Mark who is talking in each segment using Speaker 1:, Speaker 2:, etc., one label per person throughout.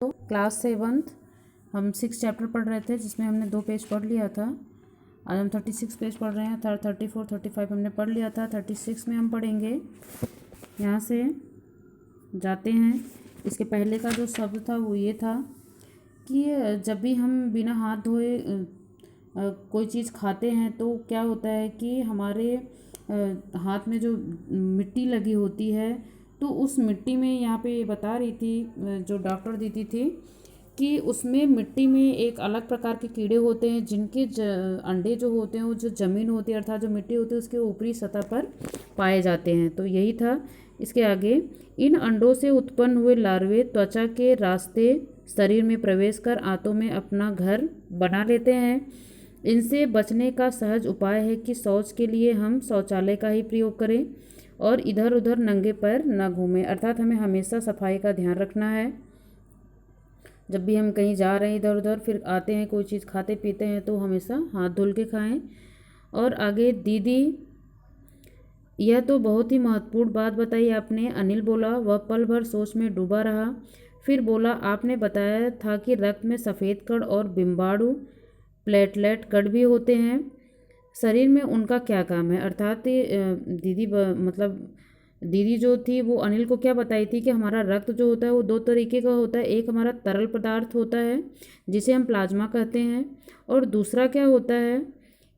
Speaker 1: तो क्लास 7 हम 6 चैप्टर पढ़ रहे थे, जिसमें हमने 2 पेज पढ़ लिया था। आज हम 36 पेज पढ़ रहे हैं। 34 35 हमने पढ़ लिया था। 36 में हम पढ़ेंगे। यहाँ से जाते हैं। इसके पहले का जो शब्द था वो ये था कि जब भी हम बिना हाथ धोए कोई चीज़ खाते हैं तो क्या होता है कि हमारे हाथ में जो मिट्टी लगी होती है, तो उस मिट्टी में, यहाँ पे बता रही थी जो डॉक्टर दीदी थी, कि उसमें मिट्टी में एक अलग प्रकार के कीड़े होते हैं जिनके अंडे जो होते हैं वो जो ज़मीन होती है, अर्थात जो मिट्टी होती है उसके ऊपरी सतह पर पाए जाते हैं। तो यही था। इसके आगे, इन अंडों से उत्पन्न हुए लार्वे त्वचा के रास्ते शरीर में प्रवेश कर आंतों में अपना घर बना लेते हैं। इनसे बचने का सहज उपाय है कि शौच के लिए हम शौचालय का ही प्रयोग करें और इधर उधर नंगे पैर न घूमें। अर्थात हमें हमेशा सफाई का ध्यान रखना है। जब भी हम कहीं जा रहे हैं इधर उधर, फिर आते हैं, कोई चीज़ खाते पीते हैं, तो हमेशा हाथ धुल के खाएं। और आगे, दीदी यह तो बहुत ही महत्वपूर्ण बात बताई आपने, अनिल बोला। वह पल भर सोच में डूबा रहा, फिर बोला, आपने बताया था कि रक्त में सफ़ेद कण और बिम्बाणु प्लेटलेट कण भी होते हैं। शरीर में उनका क्या काम है? अर्थात दीदी जो थी वो अनिल को क्या बताई थी कि हमारा रक्त जो होता है वो 2 तरीके का होता है। एक हमारा तरल पदार्थ होता है जिसे हम प्लाज्मा कहते हैं, और दूसरा क्या होता है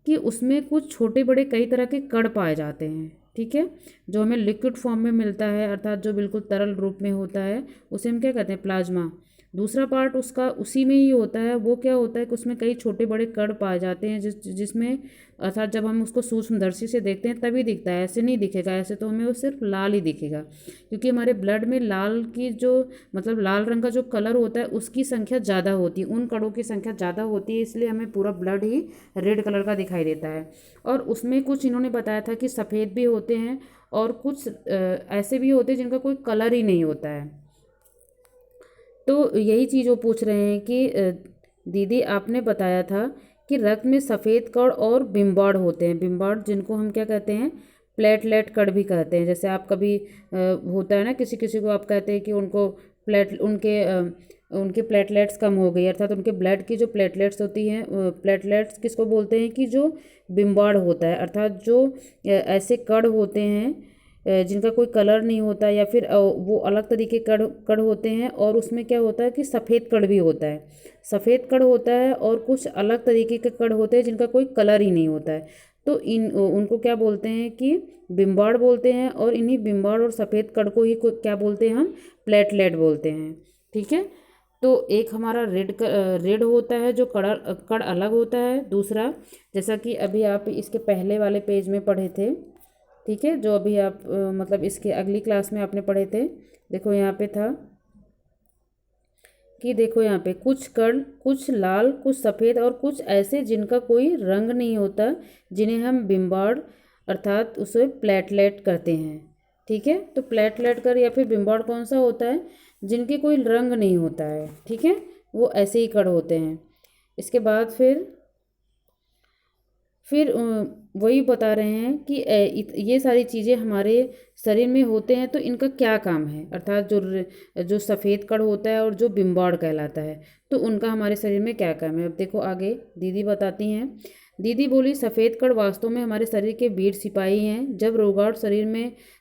Speaker 1: कि उसमें कुछ छोटे बड़े कई तरह के कण पाए जाते हैं। ठीक है, जो हमें लिक्विड फॉर्म में मिलता है, अर्थात जो बिल्कुल तरल रूप में होता है, उसे हम क्या कहते हैं? प्लाज्मा। दूसरा पार्ट उसका उसी में ही होता है। वो क्या होता है कि उसमें कई छोटे बड़े कण पाए जाते हैं जिसमें, अर्थात जब हम उसको सूक्ष्मदर्शी से देखते हैं तभी दिखता है, ऐसे नहीं दिखेगा। ऐसे तो हमें वो सिर्फ लाल ही दिखेगा, क्योंकि हमारे ब्लड में लाल की जो लाल रंग का जो कलर होता है उसकी संख्या ज़्यादा होती है, उन कणों की संख्या ज़्यादा होती है, इसलिए हमें पूरा ब्लड ही रेड कलर का दिखाई देता है। और उसमें कुछ इन्होंने बताया था कि सफ़ेद भी होते हैं और कुछ ऐसे भी होते हैं जिनका कोई कलर ही नहीं होता है। तो यही चीज़ वो पूछ रहे हैं कि दीदी आपने बताया था कि रक्त में सफ़ेद कण और बिम्बाण होते हैं। बिम्बाण जिनको हम क्या कहते हैं? प्लेटलेट कण भी कहते हैं। जैसे आप कभी होता है ना, किसी किसी को आप कहते हैं कि उनको उनके प्लेटलेट्स कम हो गई, अर्थात उनके ब्लड की जो प्लेटलेट्स होती हैं, प्लेटलेट्स किसको बोलते हैं? कि जो बिम्बाण होता है, अर्थात जो ऐसे कण होते हैं जिनका कोई कलर नहीं होता, या फिर वो अलग तरीके कण कण होते हैं, और उसमें क्या होता है कि सफ़ेद कण भी होता है। सफ़ेद कण होता है और कुछ अलग तरीके के कण होते हैं जिनका कोई कलर ही नहीं होता है। तो उनको क्या बोलते हैं? कि बिम्बाण बोलते हैं। और इन्हीं बिम्बाण और सफ़ेद कण को ही क्या बोलते हैं? हम प्लेटलेट बोलते हैं। ठीक है। तो एक हमारा रेड होता है जो कण अलग होता है। दूसरा, जैसा कि अभी आप इसके पहले वाले पेज में पढ़े थे, ठीक है, जो अभी आप इसके अगली क्लास में आपने पढ़े थे। देखो यहाँ पे था कि देखो यहाँ पे कुछ कण, कुछ लाल, कुछ सफ़ेद और कुछ ऐसे जिनका कोई रंग नहीं होता, जिन्हें हम बिम्बाण अर्थात उसे प्लेटलेट कहते हैं। ठीक है, तो प्लेटलेट कर या फिर बिम्बाण कौन सा होता है? जिनके कोई रंग नहीं होता है। ठीक है, वो ऐसे ही कण होते हैं। इसके बाद फिर वही बता रहे हैं कि ये सारी चीज़ें हमारे शरीर में होते हैं, तो इनका क्या काम है? अर्थात जो सफ़ेद कण होता है और जो बिम्बाण कहलाता है, तो उनका हमारे शरीर में क्या काम है? अब देखो आगे दीदी बताती हैं। दीदी बोली, सफ़ेद कण वास्तव में हमारे शरीर के वीर सिपाही हैं। जब रोगाणु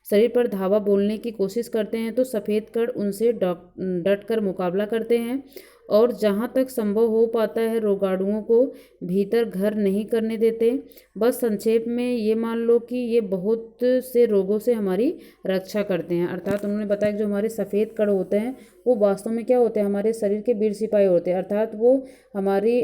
Speaker 1: शरीर पर धावा बोलने की कोशिश करते हैं तो सफ़ेद कण उनसे डट कर मुकाबला करते हैं और जहाँ तक संभव हो पाता है रोगाणुओं को भीतर घर नहीं करने देते। बस संक्षेप में ये मान लो कि ये बहुत से रोगों से हमारी रक्षा करते हैं। अर्थात उन्होंने बताया कि जो हमारे सफ़ेद कण होते हैं वो वास्तव में क्या होते हैं? हमारे शरीर के वीर सिपाही होते हैं। अर्थात वो हमारी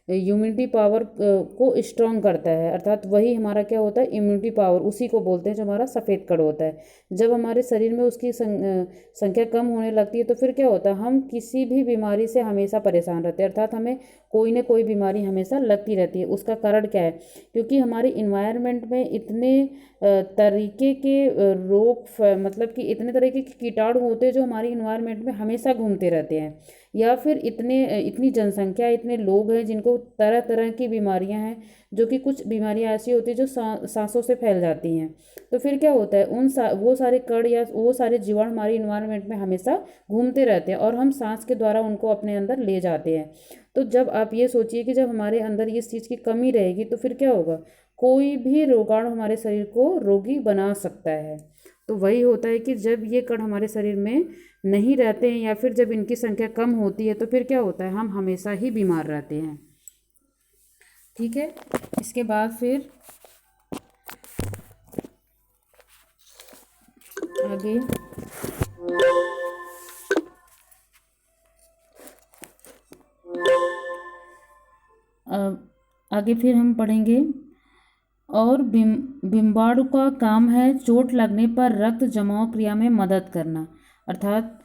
Speaker 1: इम्यूनिटी पावर को स्ट्रॉन्ग करता है। अर्थात वही हमारा क्या होता है? इम्यूनिटी पावर, उसी को बोलते हैं जो हमारा सफ़ेद कण होता है। जब हमारे शरीर में उसकी संख्या कम होने लगती है तो फिर क्या होता है? हम किसी भी बीमारी से हमेशा परेशान रहते हैं। अर्थात हमें कोई ना कोई बीमारी हमेशा लगती रहती है। उसका कारण क्या है? क्योंकि हमारे इन्वायरमेंट में इतने तरीके के मतलब कि इतने तरीके के कीटाणु होते हैं जो हमारी इन्वायरमेंट में हमेशा घूमते रहते हैं, या फिर इतनी जनसंख्या, इतने लोग हैं जिनको तरह तरह की बीमारियां हैं, जो कि कुछ बीमारियां ऐसी होती हैं जो सांसों से फैल जाती हैं। तो फिर क्या होता है, वो सारे कण या वो सारे जीवाणु हमारी इन्वायरमेंट में हमेशा घूमते रहते हैं और हम सांस के द्वारा उनको अपने अंदर ले जाते हैं। तो जब आप ये सोचिए कि जब हमारे अंदर इस चीज़ की कमी रहेगी तो फिर क्या होगा, कोई भी रोगाणु हमारे शरीर को रोगी बना सकता है। तो वही होता है कि जब ये कण हमारे शरीर में नहीं रहते हैं या फिर जब इनकी संख्या कम होती है तो फिर क्या होता है, हम हमेशा ही बीमार रहते हैं। ठीक है, इसके बाद फिर आगे आगे फिर हम पढ़ेंगे। और बिम्बाणु का काम है चोट लगने पर रक्त जमाव क्रिया में मदद करना। अर्थात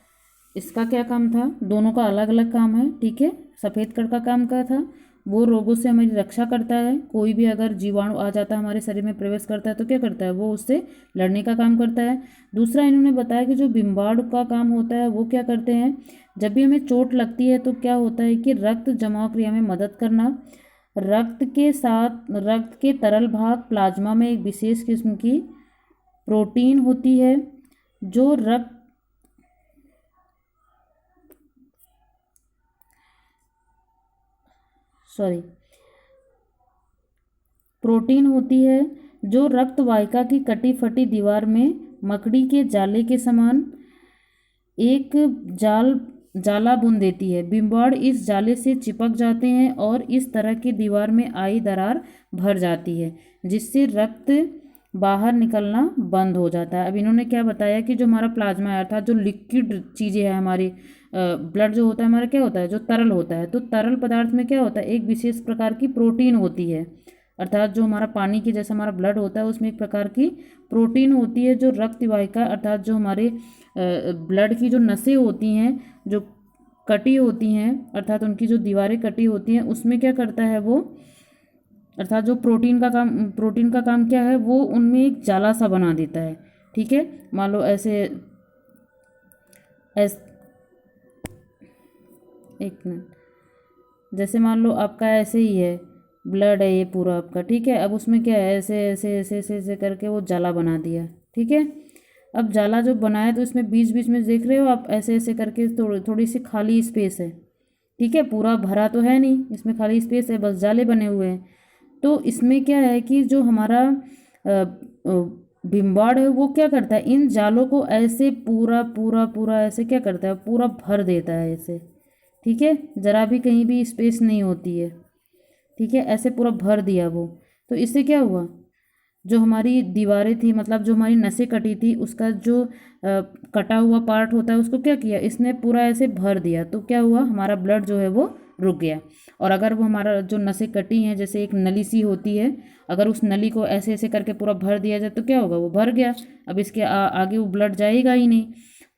Speaker 1: इसका क्या काम था, दोनों का अलग अलग काम है। ठीक है, सफ़ेद कण का काम क्या था, वो रोगों से हमारी रक्षा करता है। कोई भी अगर जीवाणु आ जाता है हमारे शरीर में प्रवेश करता है तो क्या करता है, वो उससे लड़ने का काम करता है। दूसरा इन्होंने बताया कि जो बिम्बाणु का काम होता है वो क्या करते हैं, जब भी हमें चोट लगती है तो क्या होता है कि रक्त जमाव क्रिया में मदद करना। रक्त के तरल भाग प्लाज्मा में एक विशेष किस्म की प्रोटीन होती है जो रक्त वाहिका की कटी फटी दीवार में मकड़ी के जाले के समान एक जाला बुन देती है। बिम्बाणु इस जाले से चिपक जाते हैं और इस तरह की दीवार में आई दरार भर जाती है, जिससे रक्त बाहर निकलना बंद हो जाता है। अब इन्होंने क्या बताया कि जो हमारा प्लाज्मा है, अर्थात जो लिक्विड चीज़ें हैं हमारी, ब्लड जो होता है हमारा क्या होता है, जो तरल होता है, तो तरल पदार्थ में क्या होता है, एक विशेष प्रकार की प्रोटीन होती है। अर्थात जो हमारा पानी के जैसा हमारा ब्लड होता है उसमें एक प्रकार की प्रोटीन होती है जो रक्त वाहिका, अर्थात जो हमारे ब्लड की जो नसें होती हैं जो कटी होती हैं, अर्थात उनकी जो दीवारें कटी होती हैं, उसमें क्या करता है वो, अर्थात जो प्रोटीन का काम क्या है, वो उनमें एक जाला सा बना देता है। ठीक है, मान लो ऐसे एक मिनट, जैसे मान लो आपका ऐसे ही है, ब्लड है ये पूरा आपका, ठीक है, अब उसमें क्या है, ऐसे ऐसे ऐसे ऐसे ऐसे करके वो जाला बना दिया। ठीक है, अब जाला जो बनाया तो इसमें बीच बीच में देख रहे हो आप, ऐसे ऐसे करके थोड़ी सी खाली स्पेस है। ठीक है, पूरा भरा तो है नहीं, इसमें खाली स्पेस है, बस जाले बने हुए हैं। तो इसमें क्या है कि जो हमारा बिम्बाणु है वो क्या करता है, इन जालों को ऐसे पूरा पूरा पूरा ऐसे क्या करता है, पूरा भर देता है ऐसे। ठीक है, जरा भी कहीं भी स्पेस नहीं होती है। ठीक है, ऐसे पूरा भर दिया वो। तो इससे क्या हुआ, जो हमारी दीवारें थी, मतलब जो हमारी नसें कटी थी, उसका जो कटा हुआ पार्ट होता है उसको क्या किया, इसने पूरा ऐसे भर दिया। तो क्या हुआ, हमारा ब्लड जो है वो रुक गया। और अगर वो हमारा जो नसें कटी हैं, जैसे एक नली सी होती है, अगर उस नली को ऐसे ऐसे करके पूरा भर दिया जाए तो क्या होगा, वो भर गया। अब इसके आगे वो ब्लड जाएगा ही नहीं।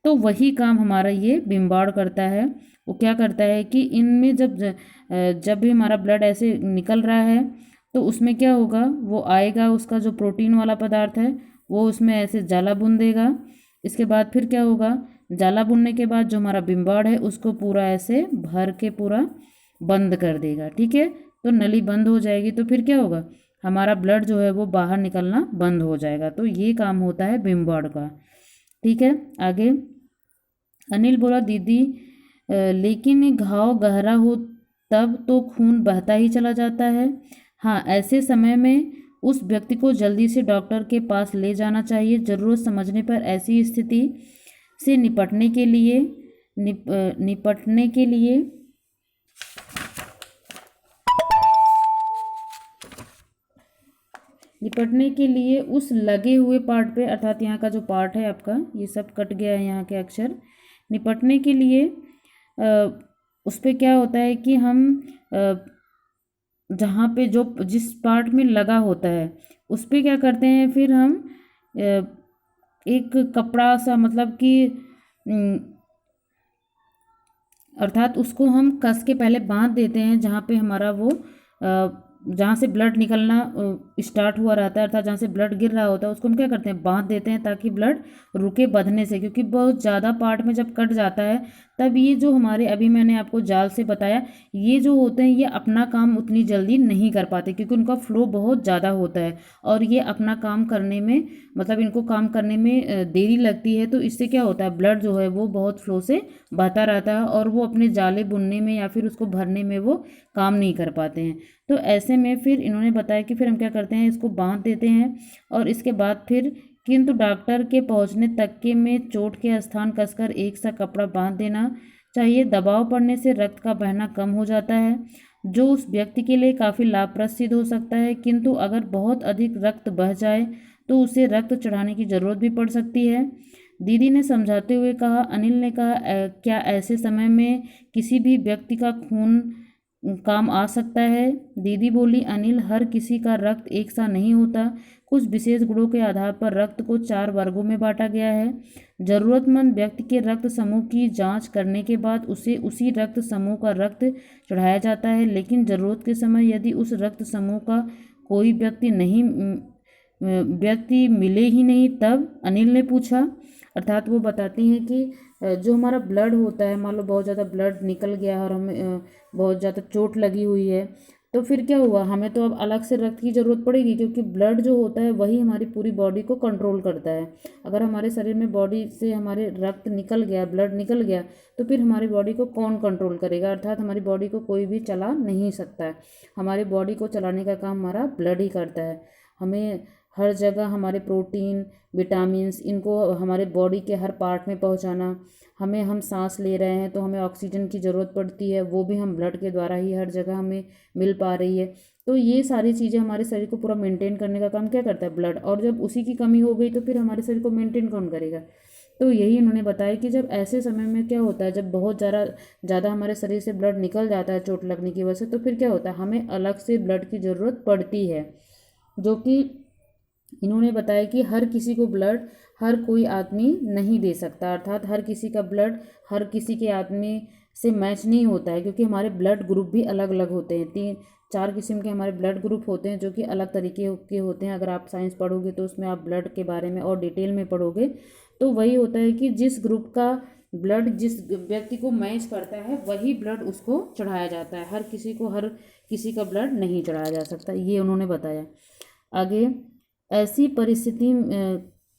Speaker 1: तो वही काम हमारा ये बिम्बाणु करता है। वो क्या करता है कि इनमें जब भी हमारा ब्लड ऐसे निकल रहा है तो उसमें क्या होगा, वो आएगा, उसका जो प्रोटीन वाला पदार्थ है वो उसमें ऐसे जाला बुन देगा। इसके बाद फिर क्या होगा, जाला बुनने के बाद जो हमारा बिम्बाणु है उसको पूरा ऐसे भर के पूरा बंद कर देगा। ठीक है, तो नली बंद हो जाएगी तो फिर क्या होगा, हमारा ब्लड जो है वो बाहर निकलना बंद हो जाएगा। तो ये काम होता है बिम्बाणु का। ठीक है, आगे अनिल बोला, दीदी लेकिन घाव गहरा हो तब तो खून बहता ही चला जाता है। हाँ, ऐसे समय में उस व्यक्ति को जल्दी से डॉक्टर के पास ले जाना चाहिए। ज़रूरत समझने पर ऐसी स्थिति से निपटने के लिए उस लगे हुए पार्ट पे, अर्थात यहाँ का जो पार्ट है आपका, ये सब कट गया है यहाँ के अक्षर, निपटने के लिए उस पे क्या होता है कि हम जहाँ पे जो जिस पार्ट में लगा होता है उस पे क्या करते हैं, फिर हम एक कपड़ा सा, मतलब कि अर्थात उसको हम कस के पहले बांध देते हैं जहाँ पे हमारा वो जहाँ से ब्लड निकलना स्टार्ट हुआ रहता है, अर्थात जहाँ से ब्लड गिर रहा होता है, उसको हम क्या करते हैं, बांध देते हैं ताकि ब्लड रुके बधने से, क्योंकि बहुत ज़्यादा पार्ट में जब कट जाता है तब ये जो हमारे, अभी मैंने आपको जाल से बताया, ये जो होते हैं ये अपना काम उतनी जल्दी नहीं कर पाते क्योंकि उनका फ्लो बहुत ज़्यादा होता है और ये अपना काम करने में, मतलब इनको काम करने में देरी लगती है। तो इससे क्या होता है, ब्लड जो है वो बहुत फ्लो से बहता रहता है और वो अपने जाले बुनने में या फिर उसको भरने में वो काम नहीं कर पाते हैं। तो ऐसे में फिर इन्होंने बताया कि फिर हम क्या करते हैं, इसको बांध देते हैं और इसके बाद फिर, किंतु डॉक्टर के पहुंचने तक के में चोट के स्थान कसकर एक सा कपड़ा बांध देना चाहिए। दबाव पड़ने से रक्त का बहना कम हो जाता है, जो उस व्यक्ति के लिए काफ़ी लाभप्रद सिद्ध हो सकता है, किंतु अगर बहुत अधिक रक्त बह जाए तो उसे रक्त चढ़ाने की ज़रूरत भी पड़ सकती है। दीदी ने समझाते हुए कहा। अनिल ने कहा, क्या ऐसे समय में किसी भी व्यक्ति का खून काम आ सकता है? दीदी बोली, अनिल, हर किसी का रक्त एक सा नहीं होता। कुछ विशेष गुणों के आधार पर रक्त को 4 वर्गों में बांटा गया है। जरूरतमंद व्यक्ति के रक्त समूह की जांच करने के बाद उसे उसी रक्त समूह का रक्त चढ़ाया जाता है, लेकिन ज़रूरत के समय यदि उस रक्त समूह का कोई व्यक्ति मिले ही नहीं तब? अनिल ने पूछा। अर्थात वो बताती हैं कि जो हमारा ब्लड होता है, मान लो बहुत ज़्यादा ब्लड निकल गया और हमें बहुत ज़्यादा चोट लगी हुई है, तो फिर क्या हुआ, हमें तो अब अलग से रक्त की ज़रूरत पड़ेगी क्योंकि ब्लड जो होता है वही हमारी पूरी बॉडी को कंट्रोल करता है। अगर हमारे शरीर में बॉडी से हमारे रक्त निकल गया, ब्लड निकल गया, तो फिर हमारी बॉडी को कौन कंट्रोल करेगा? अर्थात हमारी बॉडी को कोई भी चला नहीं सकता है। हमारी बॉडी को चलाने का काम हमारा ब्लड ही करता है। हमें हर जगह हमारे प्रोटीन, विटामिन्स, इनको हमारे बॉडी के हर पार्ट में पहुंचाना, हम सांस ले रहे हैं तो हमें ऑक्सीजन की ज़रूरत पड़ती है, वो भी हम ब्लड के द्वारा ही हर जगह हमें मिल पा रही है। तो ये सारी चीज़ें हमारे शरीर को पूरा मेंटेन करने का काम क्या करता है? ब्लड। और जब उसी की कमी हो गई तो फिर हमारे शरीर को मेंटेन कौन करेगा? तो यही उन्होंने बताया कि जब ऐसे समय में क्या होता है, जब बहुत ज़्यादा हमारे शरीर से ब्लड निकल जाता है चोट लगने की वजह से, तो फिर क्या होता है, हमें अलग से ब्लड की ज़रूरत पड़ती है। जो कि इन्होंने बताया कि हर किसी को ब्लड हर कोई आदमी नहीं दे सकता, अर्थात हर किसी का ब्लड हर किसी के आदमी से मैच नहीं होता है, क्योंकि हमारे ब्लड ग्रुप भी अलग अलग होते हैं। 3-4 किस्म के हमारे ब्लड ग्रुप होते हैं जो कि अलग तरीके के होते हैं। अगर आप साइंस पढ़ोगे तो उसमें आप ब्लड के बारे में और डिटेल में पढ़ोगे, तो वही होता है कि जिस ग्रुप का ब्लड जिस व्यक्ति को मैच करता है वही ब्लड उसको चढ़ाया जाता है। हर किसी का ब्लड नहीं चढ़ाया जा सकता, ये उन्होंने बताया। आगे, ऐसी परिस्थिति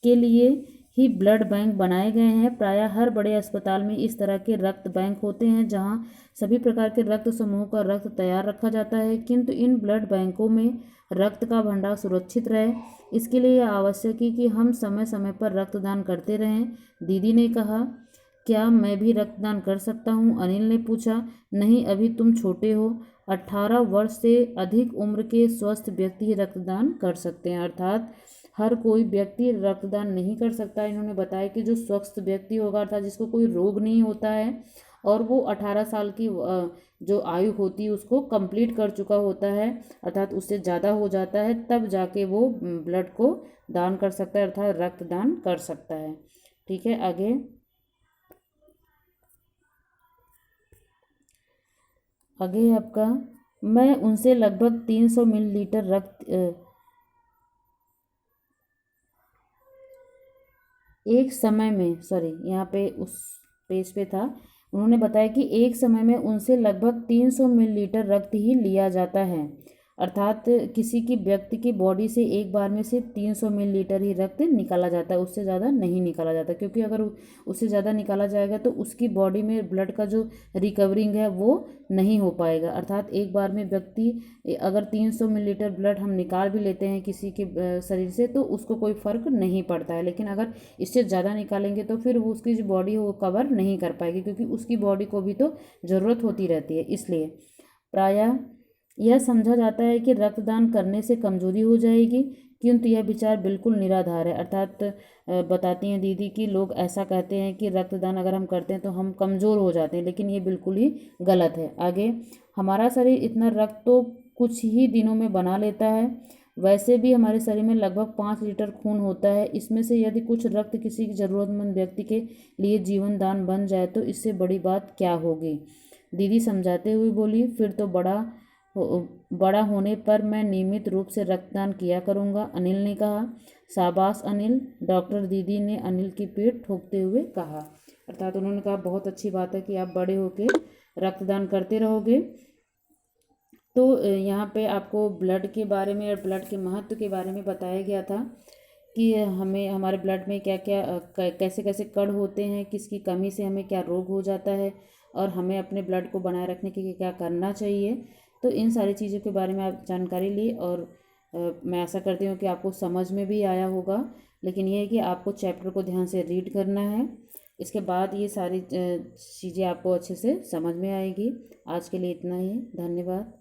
Speaker 1: के लिए ही ब्लड बैंक बनाए गए हैं। प्रायः हर बड़े अस्पताल में इस तरह के रक्त बैंक होते हैं जहां सभी प्रकार के रक्त समूह का रक्त तैयार रखा जाता है, किंतु इन ब्लड बैंकों में रक्त का भंडार सुरक्षित रहे, इसके लिए यह आवश्यक है कि हम समय समय पर रक्तदान करते रहें। दीदी ने कहा, क्या मैं भी रक्तदान कर सकता हूँ? अनिल ने पूछा। नहीं, अभी तुम छोटे हो। 18 वर्ष से अधिक उम्र के स्वस्थ व्यक्ति ही रक्तदान कर सकते हैं, अर्थात हर कोई व्यक्ति रक्तदान नहीं कर सकता। इन्होंने बताया कि जो स्वस्थ व्यक्ति होगा, अर्थात जिसको कोई रोग नहीं होता है और वो 18 साल की जो आयु होती है उसको कंप्लीट कर चुका होता है, अर्थात उससे ज़्यादा हो जाता है, तब जाके वो ब्लड को दान कर सकता है, अर्थात रक्तदान कर सकता है। ठीक है, आगे आपका, मैं उनसे लगभग 300 मिलीलीटर रक्त एक समय में, सॉरी यहाँ पे उस पेज पे था, उन्होंने बताया कि एक समय में उनसे लगभग 300 मिलीलीटर रक्त ही लिया जाता है, अर्थात किसी की व्यक्ति की बॉडी से एक बार में से 300 मिलीलीटर ही रक्त निकाला जाता है, उससे ज़्यादा नहीं निकाला जाता, क्योंकि अगर उससे ज़्यादा निकाला जाएगा तो उसकी बॉडी में ब्लड का जो रिकवरिंग है वो नहीं हो पाएगा। अर्थात एक बार में व्यक्ति अगर 300 मिलीलीटर ब्लड हम निकाल भी लेते हैं किसी के शरीर से तो उसको कोई फ़र्क नहीं पड़ता है, लेकिन अगर इससे ज़्यादा निकालेंगे तो फिर वो उसकी जो बॉडी है वो कवर नहीं कर पाएगी, क्योंकि उसकी बॉडी को भी तो ज़रूरत होती रहती है। इसलिए प्रायः यह समझा जाता है कि रक्तदान करने से कमजोरी हो जाएगी, किंतु यह विचार बिल्कुल निराधार है। अर्थात बताती हैं दीदी कि लोग ऐसा कहते हैं कि रक्तदान अगर हम करते हैं तो हम कमज़ोर हो जाते हैं, लेकिन ये बिल्कुल ही गलत है। आगे, हमारा शरीर इतना रक्त तो कुछ ही दिनों में बना लेता है। वैसे भी हमारे शरीर में लगभग 5 लीटर खून होता है। इसमें से यदि कुछ रक्त किसी ज़रूरतमंद व्यक्ति के लिए जीवन दान बन जाए तो इससे बड़ी बात क्या होगी? दीदी समझाते हुए बोली, फिर तो बड़ा बड़ा होने पर मैं नियमित रूप से रक्तदान किया करूँगा, अनिल ने कहा। शाबाश अनिल, डॉक्टर दीदी ने अनिल की पीठ ठोकते हुए कहा। अर्थात उन्होंने कहा बहुत अच्छी बात है कि आप बड़े होके रक्तदान करते रहोगे। तो यहाँ पे आपको ब्लड के बारे में और ब्लड के महत्व के बारे में बताया गया था कि हमें हमारे ब्लड में क्या क्या कैसे कैसे कण होते हैं, किसकी कमी से हमें क्या रोग हो जाता है और हमें अपने ब्लड को बनाए रखने के लिए क्या करना चाहिए। तो इन सारी चीज़ों के बारे में आप जानकारी ली और मैं आशा करती हूँ कि आपको समझ में भी आया होगा। लेकिन ये है कि आपको चैप्टर को ध्यान से रीड करना है, इसके बाद ये सारी चीज़ें आपको अच्छे से समझ में आएगी। आज के लिए इतना ही, धन्यवाद।